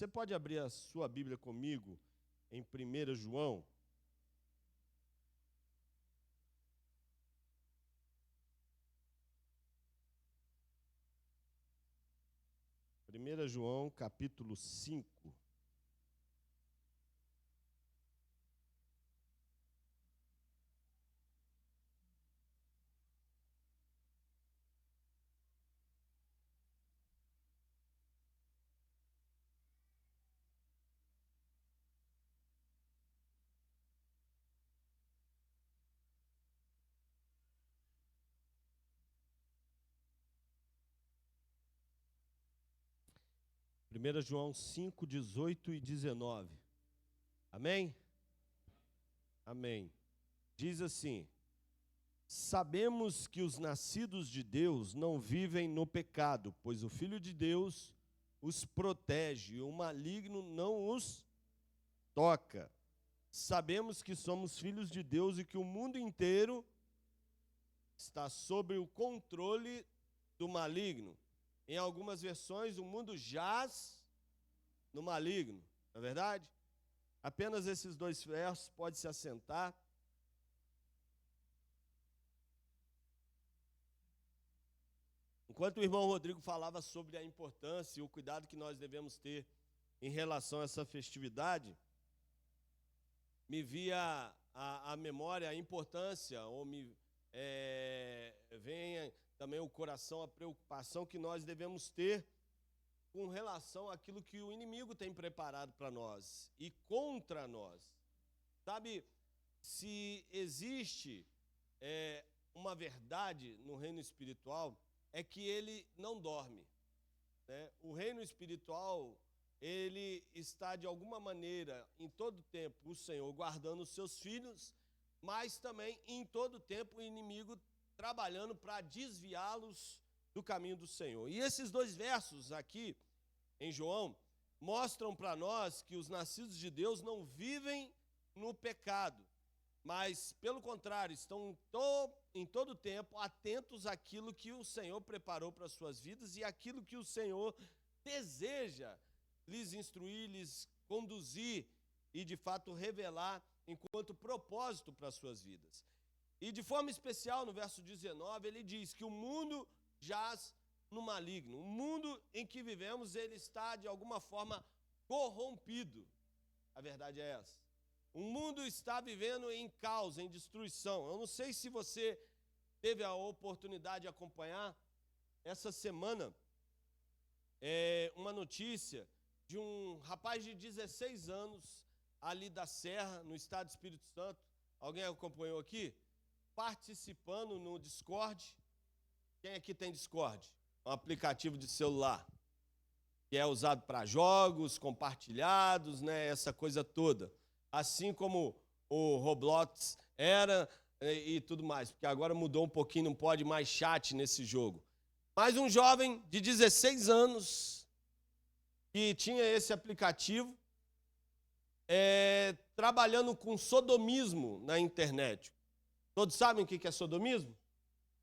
Você pode abrir a sua Bíblia comigo em 1 João? Primeira João, capítulo 5. Primeira João 5, 18 e 19. Amém? Amém. Diz assim: sabemos que os nascidos de Deus não vivem no pecado, pois o Filho de Deus os protege e o maligno não os toca. Sabemos que somos filhos de Deus e que o mundo inteiro está sob o controle do maligno. Em algumas versões, o mundo jaz no maligno, não é verdade? Apenas esses dois versos, pode se assentar. Enquanto o irmão Rodrigo falava sobre a importância e o cuidado que nós devemos ter em relação a essa festividade, me via a memória, a importância, ou me vem também o coração, a preocupação que nós devemos ter com relação àquilo que o inimigo tem preparado para nós e contra nós. Sabe, se existe uma verdade no reino espiritual, é que ele não dorme, né? O reino espiritual, ele está de alguma maneira, em todo tempo, o Senhor guardando os seus filhos, mas também em todo tempo o inimigo trabalhando para desviá-los do caminho do Senhor. E esses dois versos aqui em João mostram para nós que os nascidos de Deus não vivem no pecado, mas, pelo contrário, estão em todo tempo atentos àquilo que o Senhor preparou para as suas vidas e àquilo que o Senhor deseja lhes instruir, lhes conduzir e, de fato, revelar enquanto propósito para as suas vidas. E, de forma especial, no verso 19, ele diz que o mundo jaz no maligno. O mundo em que vivemos, ele está, de alguma forma, corrompido. A verdade é essa. O mundo está vivendo em caos, em destruição. Eu não sei se você teve a oportunidade de acompanhar essa semana uma notícia de um rapaz de 16 anos ali da Serra, no estado do Espírito Santo. Alguém acompanhou aqui? Participando no Discord. Quem aqui tem Discord? É um aplicativo de celular que é usado para jogos compartilhados, né? Essa coisa toda. Assim como o Roblox era e tudo mais, porque agora mudou um pouquinho, não pode mais chat nesse jogo. Mas um jovem de 16 anos que tinha esse aplicativo, trabalhando com sodomismo na internet. Todos sabem o que é sodomismo?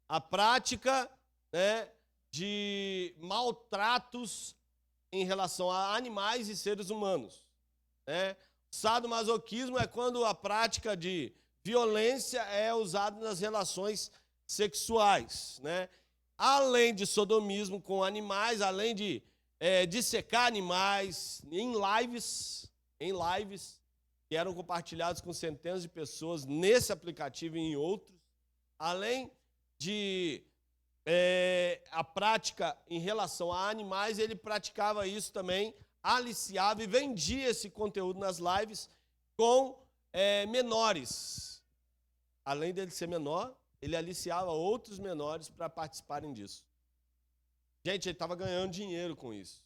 A prática, né, de maltratos em relação a animais e seres humanos, né? Sadomasoquismo é quando a prática de violência é usada nas relações sexuais, né? Além de sodomismo com animais, além de dissecar animais em lives que eram compartilhadas com centenas de pessoas nesse aplicativo e em outros, além de a prática em relação a animais, ele praticava isso também, aliciava e vendia esse conteúdo nas lives com menores. Além dele ser menor, ele aliciava outros menores para participarem disso. Gente, ele estava ganhando dinheiro com isso.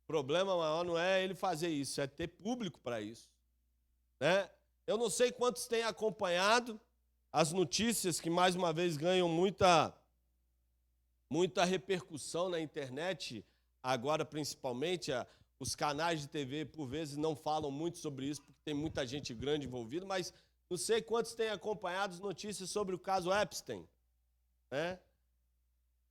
O problema maior não é ele fazer isso, é ter público para isso, né? Eu não sei quantos têm acompanhado as notícias que, mais uma vez, ganham muita repercussão na internet, agora principalmente. Os canais de TV, por vezes, não falam muito sobre isso, porque tem muita gente grande envolvida, mas não sei quantos têm acompanhado as notícias sobre o caso Epstein, né?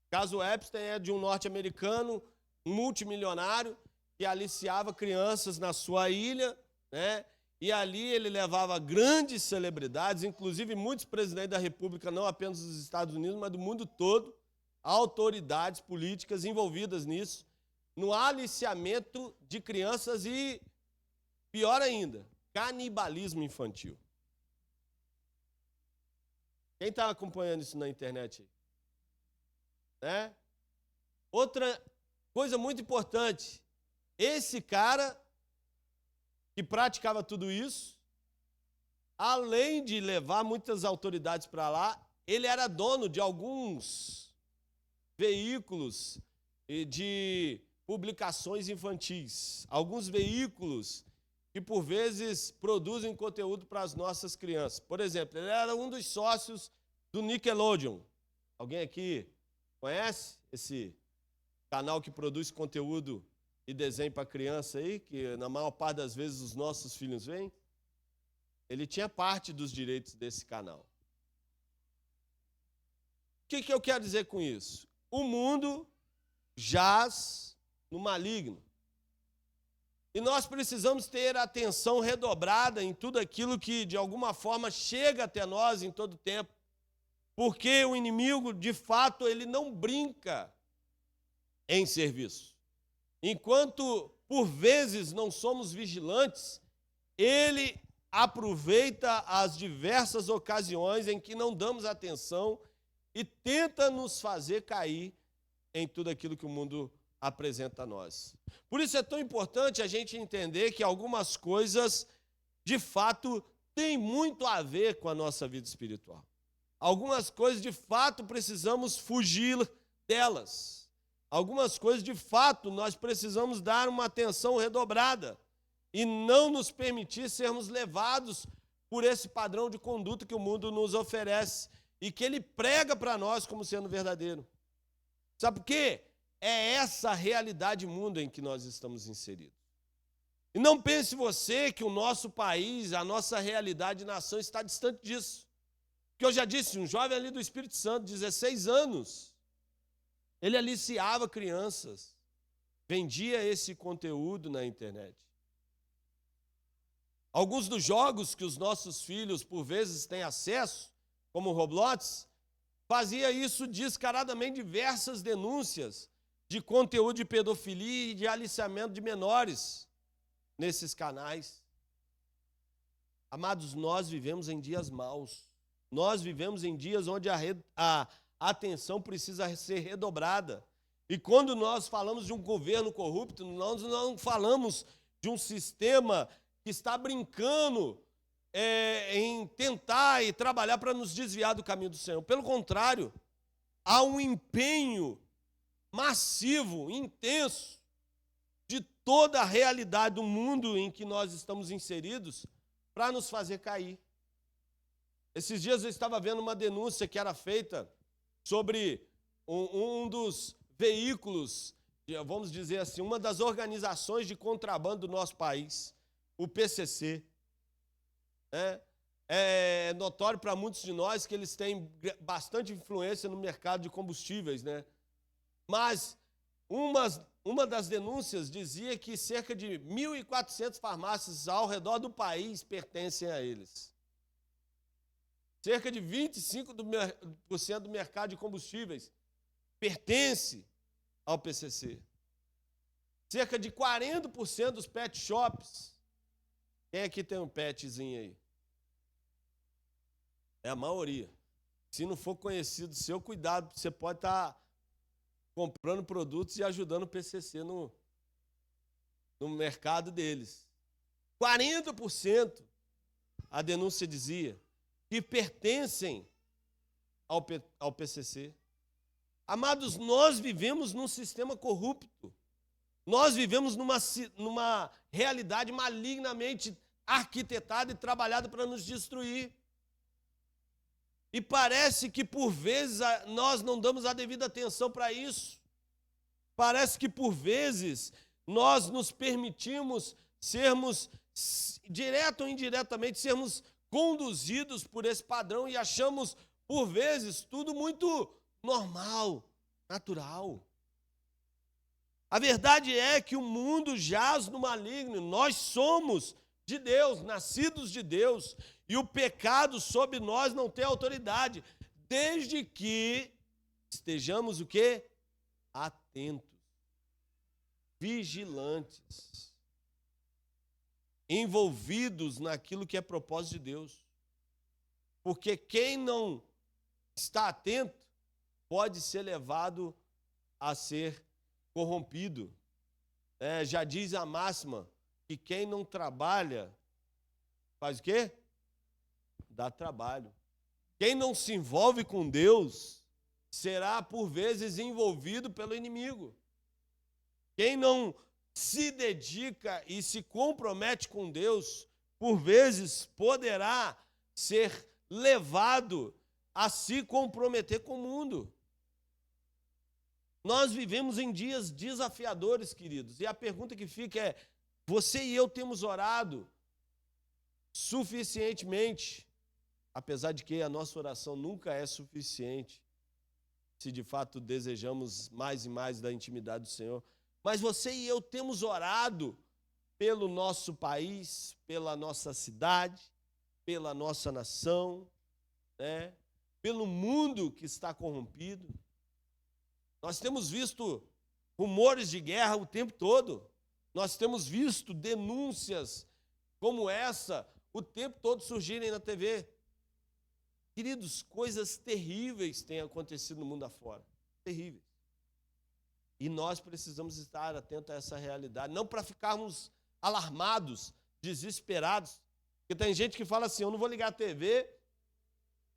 O caso Epstein é de um norte-americano, multimilionário, que aliciava crianças na sua ilha, né? E ali ele levava grandes celebridades, inclusive muitos presidentes da República, não apenas dos Estados Unidos, mas do mundo todo, autoridades políticas envolvidas nisso, no aliciamento de crianças e, pior ainda, canibalismo infantil. Quem está acompanhando isso na internet aí? Né? Outra coisa muito importante, esse cara que praticava tudo isso, além de levar muitas autoridades para lá, ele era dono de alguns veículos de publicações infantis, alguns veículos que, por vezes, produzem conteúdo para as nossas crianças. Por exemplo, ele era um dos sócios do Nickelodeon. Alguém aqui conhece esse canal que produz conteúdo e desenho para criança aí, que na maior parte das vezes os nossos filhos veem? Ele tinha parte dos direitos desse canal. O que eu quero dizer com isso? O mundo jaz no maligno. E nós precisamos ter atenção redobrada em tudo aquilo que, de alguma forma, chega até nós em todo tempo. Porque o inimigo, de fato, ele não brinca em serviço. Enquanto, por vezes, não somos vigilantes, ele aproveita as diversas ocasiões em que não damos atenção e tenta nos fazer cair em tudo aquilo que o mundo apresenta a nós. Por isso é tão importante a gente entender que algumas coisas, de fato, têm muito a ver com a nossa vida espiritual. Algumas coisas, de fato, precisamos fugir delas. Algumas coisas, de fato, nós precisamos dar uma atenção redobrada e não nos permitir sermos levados por esse padrão de conduta que o mundo nos oferece e que ele prega para nós como sendo verdadeiro. Sabe por quê? É essa a realidade mundo em que nós estamos inseridos. E não pense você que o nosso país, a nossa realidade de nação está distante disso. Porque eu já disse, um jovem ali do Espírito Santo, 16 anos, ele aliciava crianças, vendia esse conteúdo na internet. Alguns dos jogos que os nossos filhos, por vezes, têm acesso, como o Roblox, fazia isso descaradamente, diversas denúncias de conteúdo de pedofilia e de aliciamento de menores nesses canais. Amados, nós vivemos em dias maus. Nós vivemos em dias onde a atenção precisa ser redobrada. E quando nós falamos de um governo corrupto, nós não falamos de um sistema que está brincando em tentar e trabalhar para nos desviar do caminho do Senhor. Pelo contrário, há um empenho massivo, intenso, de toda a realidade do mundo em que nós estamos inseridos para nos fazer cair. Esses dias eu estava vendo uma denúncia que era feita sobre um dos veículos, vamos dizer assim, uma das organizações de contrabando do nosso país, o PCC. É notório para muitos de nós que eles têm bastante influência no mercado de combustíveis, né? Mas uma das denúncias dizia que cerca de 1.400 farmácias ao redor do país pertencem a eles. Cerca de 25% do mercado de combustíveis pertence ao PCC. Cerca de 40% dos pet shops. Quem aqui tem um petzinho aí? É a maioria. Se não for conhecido seu, cuidado, você pode estar comprando produtos e ajudando o PCC no mercado deles. 40%, a denúncia dizia, que pertencem ao PCC. Amados, nós vivemos num sistema corrupto. Nós vivemos numa realidade malignamente arquitetada e trabalhada para nos destruir. E parece que, por vezes, nós não damos a devida atenção para isso. Parece que, por vezes, nós nos permitimos sermos, direto ou indiretamente, sermos conduzidos por esse padrão e achamos, por vezes, tudo muito normal, natural. A verdade é que o mundo jaz no maligno. Nós somos de Deus, nascidos de Deus, e o pecado sobre nós não tem autoridade, desde que estejamos o quê? Atentos, vigilantes, envolvidos naquilo que é propósito de Deus. Porque quem não está atento pode ser levado a ser corrompido. Já diz a máxima que quem não trabalha faz o quê? Dá trabalho. Quem não se envolve com Deus será por vezes envolvido pelo inimigo. Quem não se dedica e se compromete com Deus, por vezes poderá ser levado a se comprometer com o mundo. Nós vivemos em dias desafiadores, queridos, e a pergunta que fica é: você e eu temos orado suficientemente? Apesar de que a nossa oração nunca é suficiente, se de fato desejamos mais e mais da intimidade do Senhor. Mas você e eu temos orado pelo nosso país, pela nossa cidade, pela nossa nação, pelo mundo que está corrompido. Nós temos visto rumores de guerra o tempo todo. Nós temos visto denúncias como essa o tempo todo surgirem na TV. Queridos, coisas terríveis têm acontecido no mundo afora. Terríveis. E nós precisamos estar atentos a essa realidade, não para ficarmos alarmados, desesperados. Porque tem gente que fala assim: eu não vou ligar a TV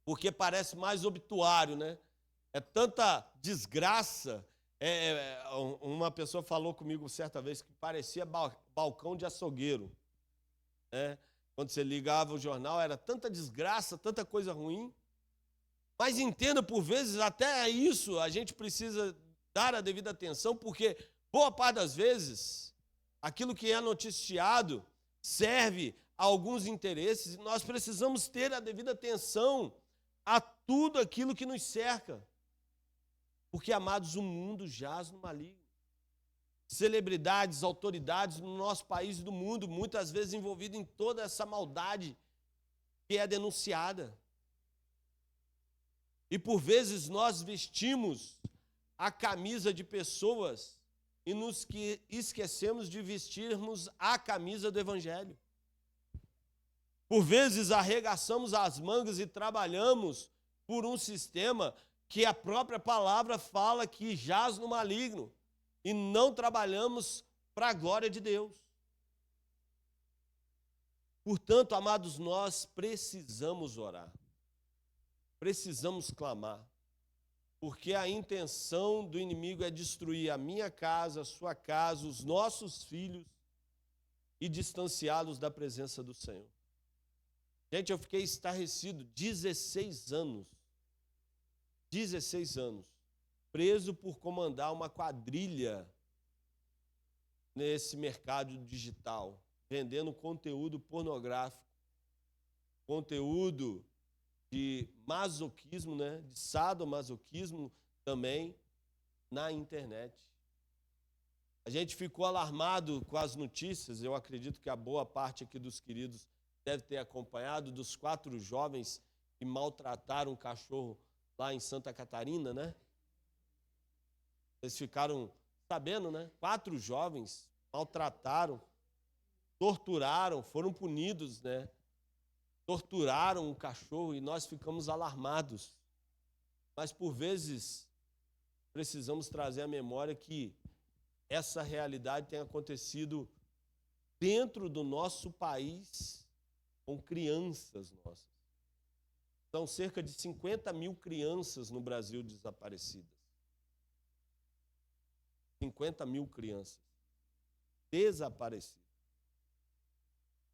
porque parece mais obituário, né? É tanta desgraça. Uma pessoa falou comigo certa vez que parecia balcão de açougueiro. Quando você ligava o jornal, era tanta desgraça, tanta coisa ruim. Mas entenda, por vezes, até isso a gente precisa dar a devida atenção, porque boa parte das vezes, aquilo que é noticiado serve a alguns interesses, e nós precisamos ter a devida atenção a tudo aquilo que nos cerca. Porque, amados, o mundo jaz no maligno. Celebridades, autoridades no nosso país e do mundo, muitas vezes envolvidas em toda essa maldade que é denunciada. E por vezes nós vestimos a camisa de pessoas e nos esquecemos de vestirmos a camisa do Evangelho. Por vezes arregaçamos as mangas e trabalhamos por um sistema que a própria palavra fala que jaz no maligno, e não trabalhamos para a glória de Deus. Portanto, amados, nós precisamos orar, precisamos clamar, porque a intenção do inimigo é destruir a minha casa, a sua casa, os nossos filhos e distanciá-los da presença do Senhor. Gente, eu fiquei estarrecido, 16 anos, preso por comandar uma quadrilha nesse mercado digital, vendendo conteúdo pornográfico, conteúdo de masoquismo, de sadomasoquismo também na internet. A gente ficou alarmado com as notícias, eu acredito que a boa parte aqui dos queridos deve ter acompanhado, dos 4 jovens que maltrataram um cachorro lá em Santa Catarina, Vocês ficaram sabendo, 4 jovens maltrataram, torturaram, foram punidos, torturaram um cachorro, e nós ficamos alarmados. Mas, por vezes, precisamos trazer à memória que essa realidade tem acontecido dentro do nosso país com crianças nossas. São cerca de 50 mil crianças no Brasil desaparecidas. 50 mil crianças desaparecidas.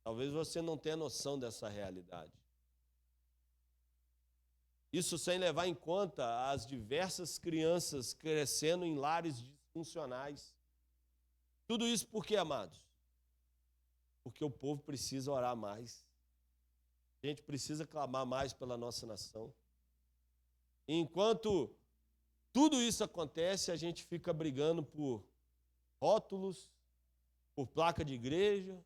Talvez você não tenha noção dessa realidade. Isso sem levar em conta as diversas crianças crescendo em lares disfuncionais. Tudo isso por quê, amados? Porque o povo precisa orar mais. A gente precisa clamar mais pela nossa nação. E enquanto tudo isso acontece, a gente fica brigando por rótulos, por placa de igreja.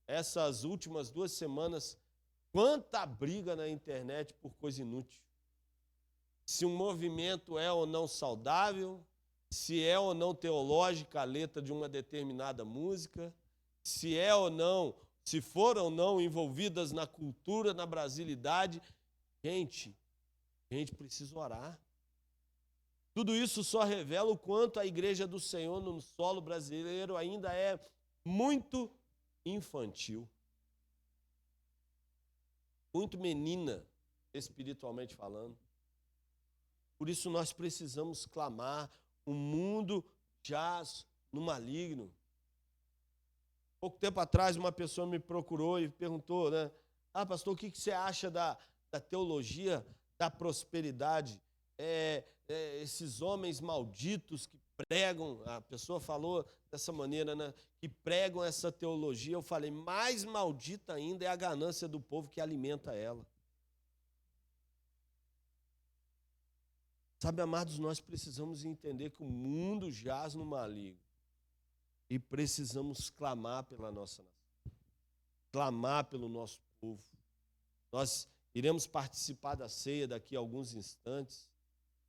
Essas últimas 2 semanas, quanta briga na internet por coisa inútil. Se um movimento é ou não saudável, se é ou não teológica a letra de uma determinada música, se é ou não, se foram ou não envolvidas na cultura, na brasilidade. Gente, a gente precisa orar. Tudo isso só revela o quanto a igreja do Senhor no solo brasileiro ainda é muito infantil. Muito menina, espiritualmente falando. Por isso nós precisamos clamar. O mundo jaz no maligno. Pouco tempo atrás, uma pessoa me procurou e perguntou, né? Pastor, o que você acha da teologia da prosperidade? Esses homens malditos que pregam, a pessoa falou dessa maneira, né? Que pregam essa teologia. Eu falei, mais maldita ainda é a ganância do povo que alimenta ela. Sabe, amados, nós precisamos entender que o mundo jaz no maligno. E precisamos clamar pela nossa nação. Clamar pelo nosso povo. Nós iremos participar da ceia daqui a alguns instantes,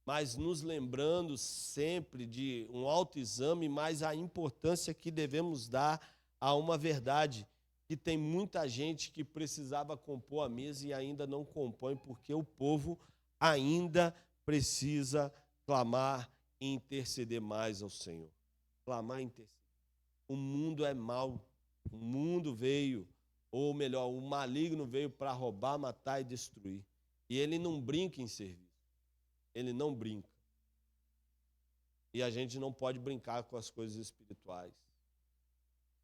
mas nos lembrando sempre de um autoexame, mas a importância que devemos dar a uma verdade, que tem muita gente que precisava compor a mesa e ainda não compõe, porque o povo ainda precisa clamar e interceder mais ao Senhor. Clamar e interceder. O mundo é mau. O mundo veio, ou melhor, o maligno veio para roubar, matar e destruir. E ele não brinca em serviço. Ele não brinca. E a gente não pode brincar com as coisas espirituais.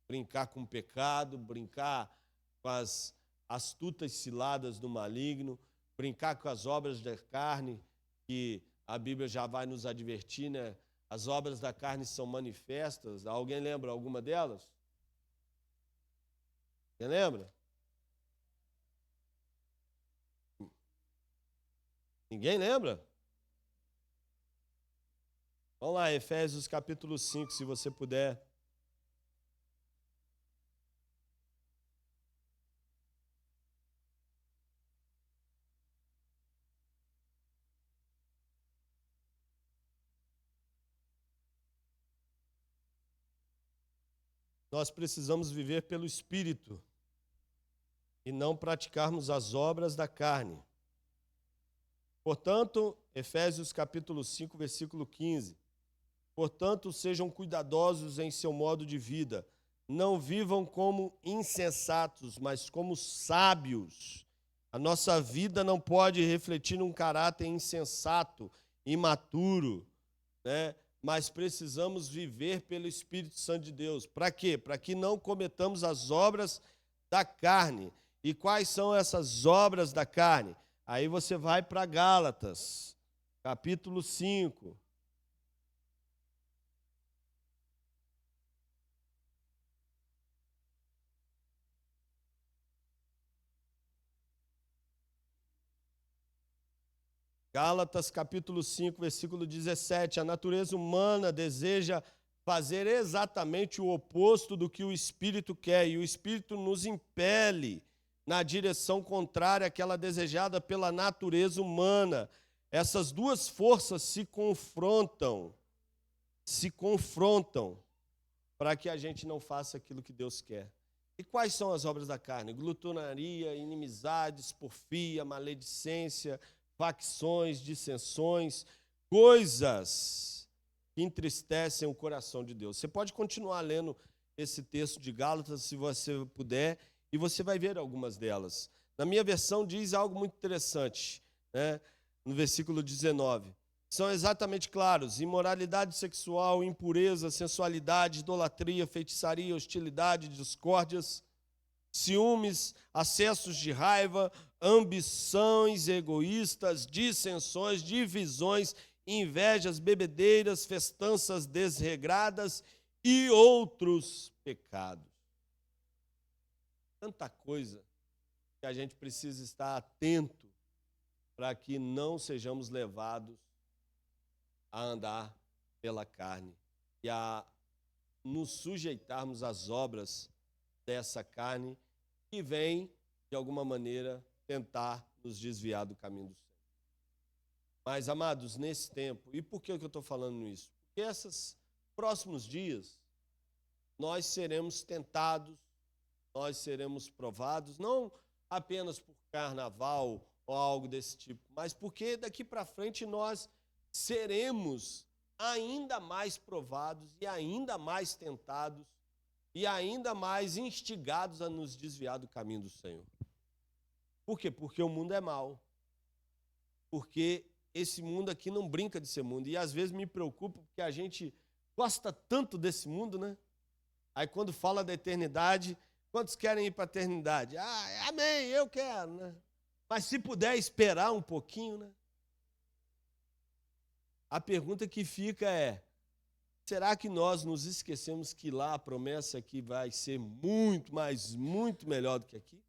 Brincar com o pecado, brincar com as astutas ciladas do maligno, brincar com as obras da carne, que a Bíblia já vai nos advertir, né? As obras da carne são manifestas. Alguém lembra alguma delas? Quem lembra? Ninguém lembra? Vamos lá, Efésios capítulo 5, se você puder. Nós precisamos viver pelo Espírito e não praticarmos as obras da carne. Portanto, Efésios capítulo 5, versículo 15. Portanto, sejam cuidadosos em seu modo de vida. Não vivam como insensatos, mas como sábios. A nossa vida não pode refletir um caráter insensato, imaturo, né? Mas precisamos viver pelo Espírito Santo de Deus. Para quê? Para que não cometamos as obras da carne. E quais são essas obras da carne? Aí você vai para Gálatas, capítulo 5. Gálatas capítulo 5, versículo 17. A natureza humana deseja fazer exatamente o oposto do que o Espírito quer, e o Espírito nos impele na direção contrária àquela desejada pela natureza humana. Essas duas forças se confrontam para que a gente não faça aquilo que Deus quer. E quais são as obras da carne? Glutonaria, inimizades, porfia, maledicência, facções, dissensões, coisas que entristecem o coração de Deus. Você pode continuar lendo esse texto de Gálatas, se você puder, e você vai ver algumas delas. Na minha versão diz algo muito interessante, né? No versículo 19. São exatamente claros: imoralidade sexual, impureza, sensualidade, idolatria, feitiçaria, hostilidade, discórdias, ciúmes, acessos de raiva, ambições egoístas, dissensões, divisões, invejas, bebedeiras, festanças desregradas e outros pecados. Tanta coisa que a gente precisa estar atento para que não sejamos levados a andar pela carne e a nos sujeitarmos às obras dessa carne que vem, de alguma maneira, tentar nos desviar do caminho do Senhor. Mas, amados, nesse tempo, e por que eu estou falando isso? Porque esses próximos dias, nós seremos tentados, nós seremos provados, não apenas por carnaval ou algo desse tipo, mas porque daqui para frente nós seremos ainda mais provados e ainda mais tentados e ainda mais instigados a nos desviar do caminho do Senhor. Por quê? Porque o mundo é mau. Porque esse mundo aqui não brinca de ser mundo. E às vezes me preocupa porque a gente gosta tanto desse mundo, né? Aí quando fala da eternidade, quantos querem ir para a eternidade? Ah, amém, eu quero, né? Mas se puder esperar um pouquinho, né? A pergunta que fica é, será que nós nos esquecemos que lá a promessa aqui vai ser muito, mas muito melhor do que aqui?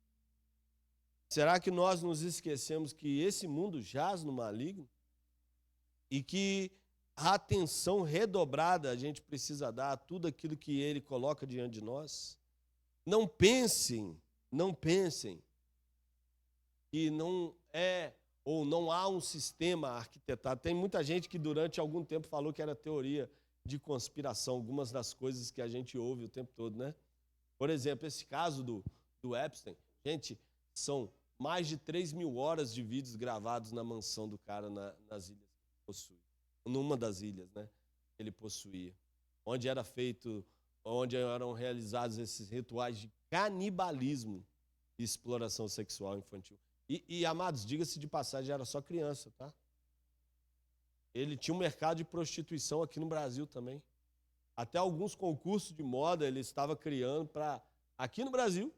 Será que nós nos esquecemos que esse mundo jaz no maligno? E que a atenção redobrada a gente precisa dar a tudo aquilo que ele coloca diante de nós? Não pensem que não é ou não há um sistema arquitetado. Tem muita gente que durante algum tempo falou que era teoria de conspiração, algumas das coisas que a gente ouve o tempo todo, né? Por exemplo, esse caso do Epstein, gente, são mais de 3.000 horas de vídeos gravados na mansão do cara nas ilhas que ele possui. Numa das ilhas, né, que ele possuía. Onde eram realizados esses rituais de canibalismo e exploração sexual infantil. E amados, diga-se de passagem, era só criança, tá? Ele tinha um mercado de prostituição aqui no Brasil também. Até alguns concursos de moda ele estava criando aqui no Brasil,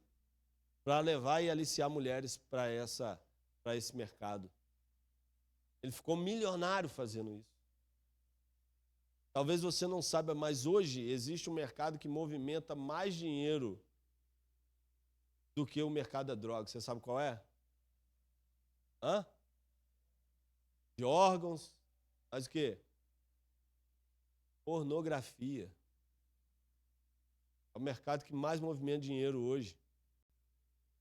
para levar e aliciar mulheres para esse mercado. Ele ficou milionário fazendo isso. Talvez você não saiba, mas hoje existe um mercado que movimenta mais dinheiro do que o mercado da droga. Você sabe qual é? De órgãos, mas o quê? Pornografia. É o mercado que mais movimenta dinheiro hoje.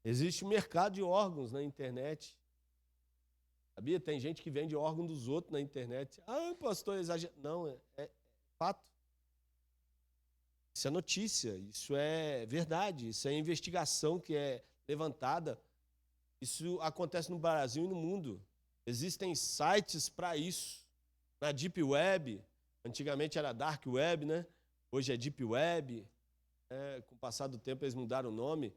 Existe um mercado de órgãos na internet. Sabia? Tem gente que vende órgão dos outros na internet. Ah, pastor, exagero. Não, é fato. Isso é notícia, isso é verdade, isso é investigação que é levantada. Isso acontece no Brasil e no mundo. Existem sites para isso. Na Deep Web, antigamente era Dark Web, né? Hoje é Deep Web. Com o passar do tempo eles mudaram o nome.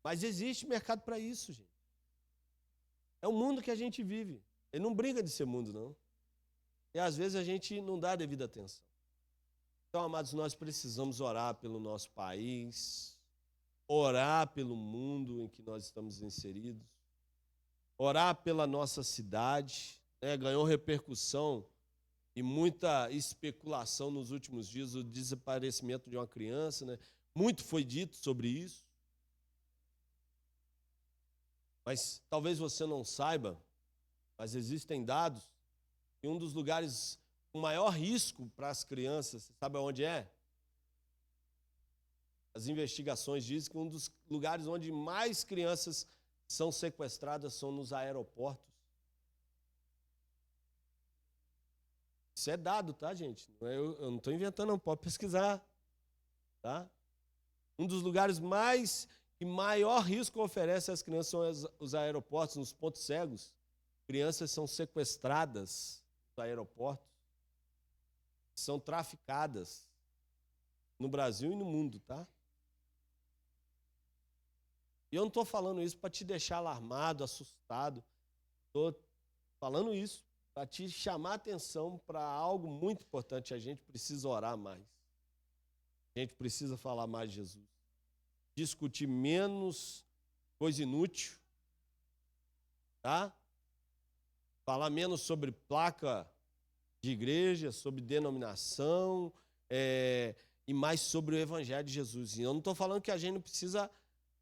Mas existe mercado para isso, gente. É o mundo que a gente vive. Ele não brinca de ser mundo, não. E às vezes a gente não dá a devida atenção. Então, amados, nós precisamos orar pelo nosso país, orar pelo mundo em que nós estamos inseridos, orar pela nossa cidade. Ganhou repercussão e muita especulação nos últimos dias o desaparecimento de uma criança, né? Muito foi dito sobre isso. Mas talvez você não saiba, mas existem dados que um dos lugares com maior risco para as crianças, você sabe onde é? As investigações dizem que um dos lugares onde mais crianças são sequestradas são nos aeroportos. Isso é dado, tá, gente? Eu não estou inventando, não. Pode pesquisar. Tá? Um dos lugares que maior risco oferece às crianças são os aeroportos, nos pontos cegos. Crianças são sequestradas nos aeroportos, são traficadas no Brasil e no mundo, tá? E eu não estou falando isso para te deixar alarmado, assustado. Estou falando isso para te chamar a atenção para algo muito importante. A gente precisa orar mais. A gente precisa falar mais de Jesus. Discutir menos coisa inútil, tá? Falar menos sobre placa de igreja, sobre denominação, e mais sobre o Evangelho de Jesus. E eu não estou falando que a gente não precisa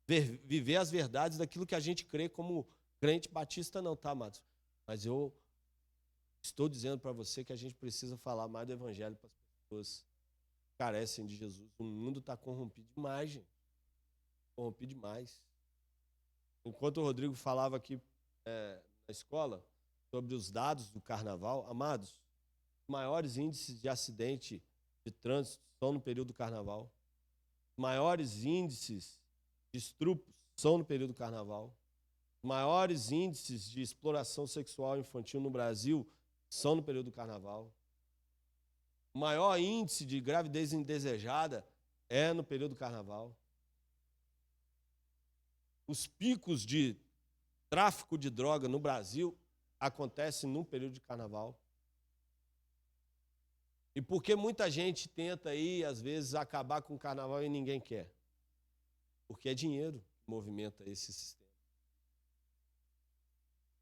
viver as verdades daquilo que a gente crê como crente batista, não, tá, amados? Mas eu estou dizendo para você que a gente precisa falar mais do Evangelho para as pessoas. carecem de Jesus. O mundo está corrompido demais, gente. Corrompido demais. Enquanto o Rodrigo falava aqui na escola sobre os dados do carnaval, amados, os maiores índices de acidente de trânsito são no período do carnaval. Os maiores índices de estupros são no período do carnaval. Os maiores índices de exploração sexual infantil no Brasil são no período do carnaval. O maior índice de gravidez indesejada é no período do carnaval. Os picos de tráfico de droga no Brasil acontecem no período de carnaval. E por que muita gente tenta aí, às vezes, acabar com o carnaval e ninguém quer? Porque é dinheiro que movimenta esse sistema.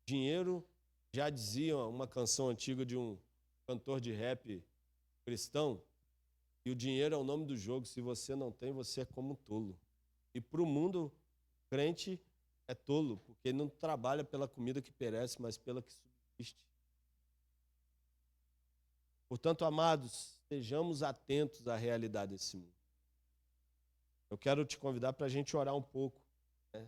Dinheiro, já dizia uma canção antiga de um cantor de rap cristão, e o dinheiro é o nome do jogo. Se você não tem, você é como um tolo. E para o mundo, crente é tolo, porque ele não trabalha pela comida que perece, mas pela que subsiste. Portanto, amados, estejamos atentos à realidade desse mundo. Eu quero te convidar para a gente orar um pouco, né,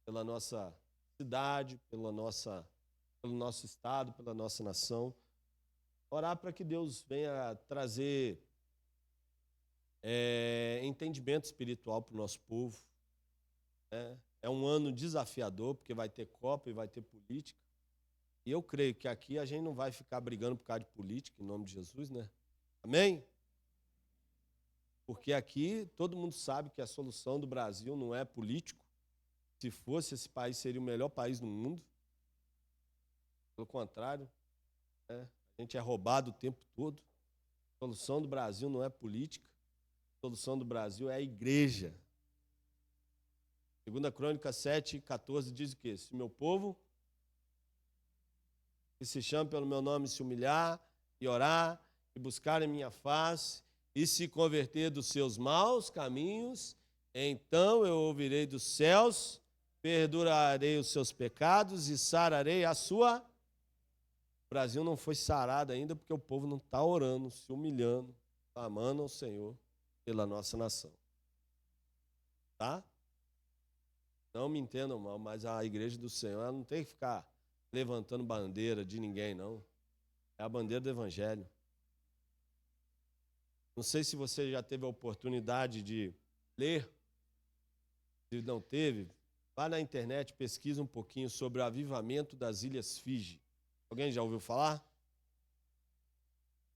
pela nossa cidade, pelo nosso estado, pela nossa nação. Orar para que Deus venha trazer entendimento espiritual para o nosso povo. É um ano desafiador, porque vai ter Copa e vai ter política. E eu creio que aqui a gente não vai ficar brigando por causa de política, em nome de Jesus, né? Amém? Porque aqui todo mundo sabe que a solução do Brasil não é político. Se fosse, esse país seria o melhor país do mundo. Pelo contrário, a gente é roubado o tempo todo. A solução do Brasil não é política. A solução do Brasil é a igreja. 2 Crônicas 7:14 diz o quê? Se meu povo, que se chama pelo meu nome, se humilhar e orar e buscar a minha face e se converter dos seus maus caminhos, então eu ouvirei dos céus, perdurarei os seus pecados e sararei a sua. O Brasil não foi sarado ainda porque o povo não está orando, se humilhando, clamando ao Senhor pela nossa nação. Tá? Não me entendam mal, mas a igreja do Senhor ela não tem que ficar levantando bandeira de ninguém, não. É a bandeira do Evangelho. Não sei se você já teve a oportunidade de ler, se não teve, vá na internet, pesquisa um pouquinho sobre o avivamento das Ilhas Fiji. Alguém já ouviu falar?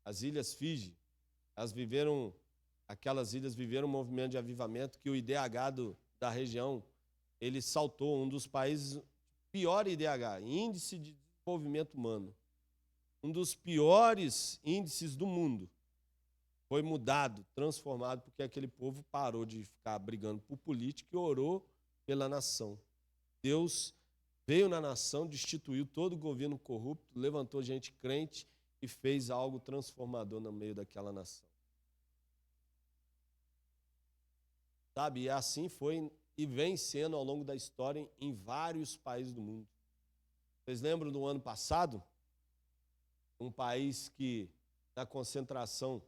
As Ilhas Fiji, aquelas ilhas viveram um movimento de avivamento que o IDH da região, ele saltou, um dos países, pior IDH, Índice de Desenvolvimento Humano, um dos piores índices do mundo, foi mudado, transformado, porque aquele povo parou de ficar brigando por política e orou pela nação. Deus veio na nação, destituiu todo o governo corrupto, levantou gente crente e fez algo transformador no meio daquela nação. Sabe, e assim foi e vem sendo ao longo da história em vários países do mundo. Vocês lembram do ano passado? Um país que, na concentração,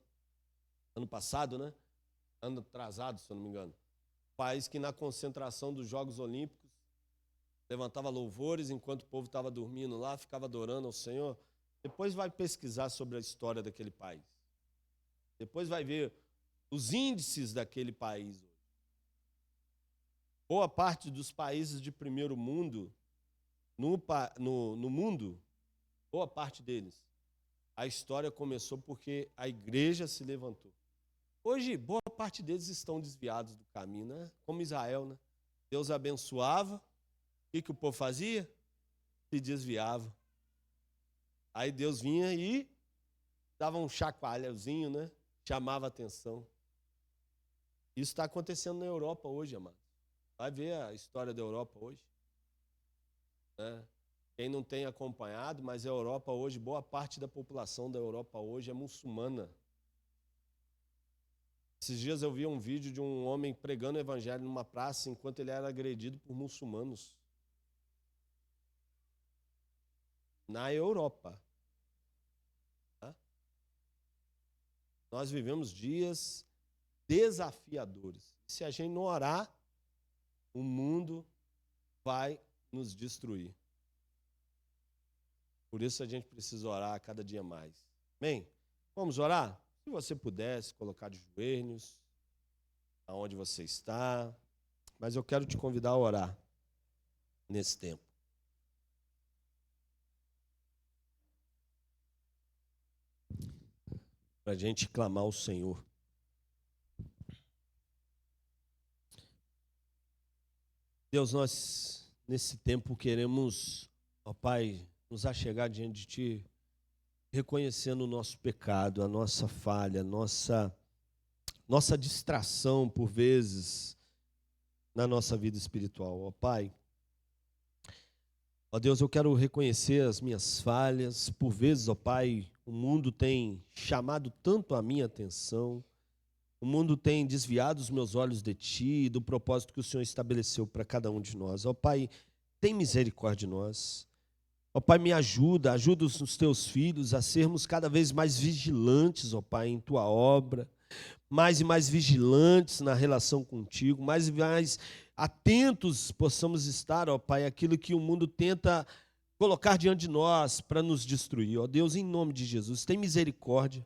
ano passado, né? Ano atrasado, se eu não me engano. Um país que, na concentração dos Jogos Olímpicos, levantava louvores enquanto o povo estava dormindo lá, ficava adorando ao Senhor. Depois vai pesquisar sobre a história daquele país. Depois vai ver os índices daquele país. Boa parte dos países de primeiro mundo, no mundo, boa parte deles, a história começou porque a igreja se levantou. Hoje, boa parte deles estão desviados do caminho, né? Como Israel, né? Deus abençoava, o que o povo fazia? Se desviava. Aí Deus vinha e dava um chacoalhozinho, né? Chamava a atenção. Isso está acontecendo na Europa hoje, amado. Vai ver a história da Europa hoje. Né? Quem não tem acompanhado, mas a Europa hoje, boa parte da população da Europa hoje é muçulmana. Esses dias eu vi um vídeo de um homem pregando o evangelho numa praça enquanto ele era agredido por muçulmanos. Na Europa. Tá? Nós vivemos dias desafiadores. Se a gente não orar, o mundo vai nos destruir. Por isso a gente precisa orar cada dia mais. Amém? Vamos orar? Se você pudesse colocar de joelhos, aonde você está. Mas eu quero te convidar a orar nesse tempo. Para a gente clamar ao Senhor. Deus, nós nesse tempo queremos, ó Pai, nos achegar diante de Ti, reconhecendo o nosso pecado, a nossa falha, nossa distração, por vezes, na nossa vida espiritual. Ó Pai, ó Deus, eu quero reconhecer as minhas falhas. Por vezes, ó Pai, o mundo tem chamado tanto a minha atenção, o mundo tem desviado os meus olhos de Ti, do propósito que o Senhor estabeleceu para cada um de nós. Ó Pai, tem misericórdia de nós. Ó Pai, me ajuda os Teus filhos a sermos cada vez mais vigilantes, ó Pai, em Tua obra, mais e mais vigilantes na relação contigo, mais e mais atentos possamos estar, ó Pai, aquilo que o mundo tenta colocar diante de nós para nos destruir. Ó Deus, em nome de Jesus, tem misericórdia,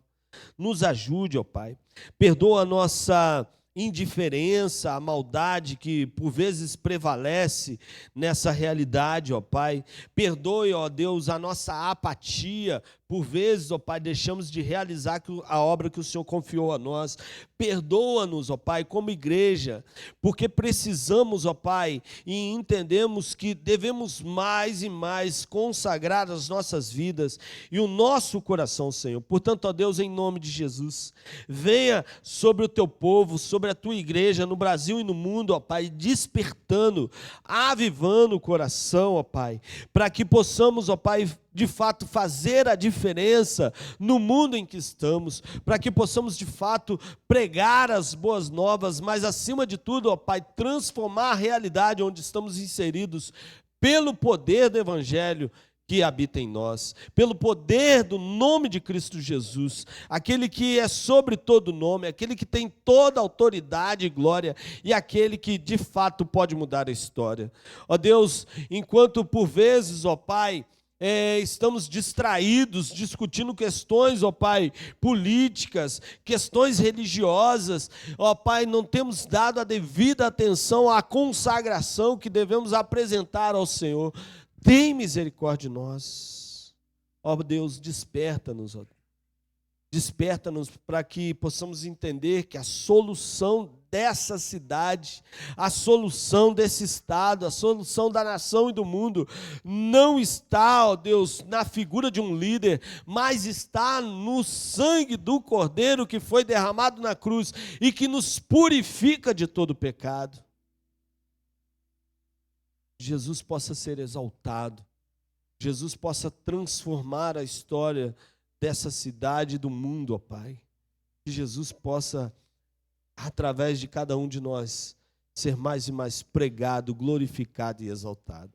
nos ajude, ó Pai, perdoa a nossa indiferença, a maldade que por vezes prevalece nessa realidade, ó Pai. Perdoe, ó Deus, a nossa apatia. Por vezes, ó Pai, deixamos de realizar a obra que o Senhor confiou a nós. Perdoa-nos, ó Pai, como igreja, porque precisamos, ó Pai, e entendemos que devemos mais e mais consagrar as nossas vidas e o nosso coração, Senhor. Portanto, ó Deus, em nome de Jesus, venha sobre o Teu povo, sobre a Tua igreja, no Brasil e no mundo, ó Pai, despertando, avivando o coração, ó Pai, para que possamos, ó Pai, de fato fazer a diferença no mundo em que estamos, para que possamos de fato pregar as boas novas, mas acima de tudo, ó Pai, transformar a realidade onde estamos inseridos pelo poder do Evangelho que habita em nós, pelo poder do nome de Cristo Jesus, aquele que é sobre todo nome, aquele que tem toda autoridade e glória, e aquele que de fato pode mudar a história. Ó Deus, enquanto por vezes, ó Pai, estamos distraídos, discutindo questões, ó Pai, políticas, questões religiosas, ó Pai, não temos dado a devida atenção à consagração que devemos apresentar ao Senhor. Tem misericórdia de nós. Ó Deus, desperta-nos, ó. Desperta-nos para que possamos entender que a solução dessa cidade, a solução desse estado, a solução da nação e do mundo não está, ó Deus, na figura de um líder, mas está no sangue do Cordeiro que foi derramado na cruz e que nos purifica de todo pecado. Jesus possa ser exaltado, Jesus possa transformar a história dessa cidade e do mundo, ó Pai. Que Jesus possa, através de cada um de nós, ser mais e mais pregado, glorificado e exaltado.